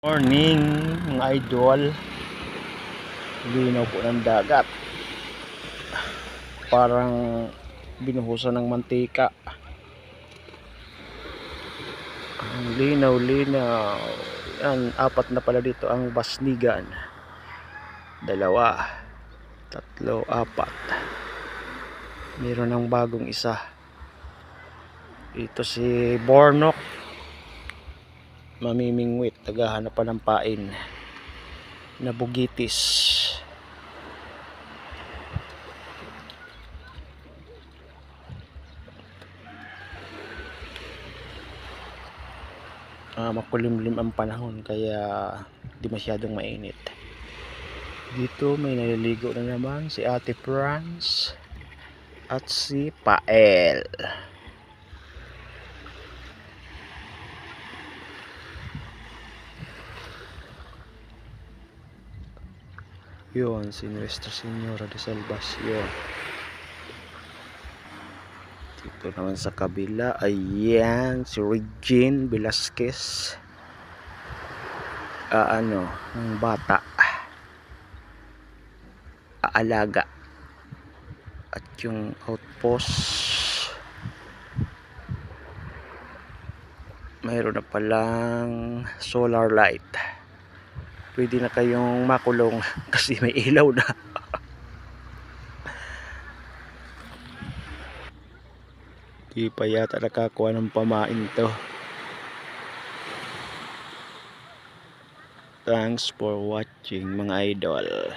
Morning mga idol, linaw po ng dagat, parang binuhusan ng mantika. Ang linaw yan, apat na pala dito ang basnigan, 2, 3, 4, meron ng bagong isa dito, si Bornok mamimingwit, naghahanap pa ng pain na bugitis. Makulimlim ang panahon kaya di masyadong mainit. Dito may naliligo na naman si Ate Franz at si Pael. Yun si Nuestra Señora de Salvacion. Dito naman sa kabila, ayan si Regine Velasquez, ang bata, aalaga. At yung outpost, mayroon na palang solar light. Pwede na kayong makulong kasi may ilaw na. Di pa yata nakakuha ng pamain to. Thanks for watching mga idol.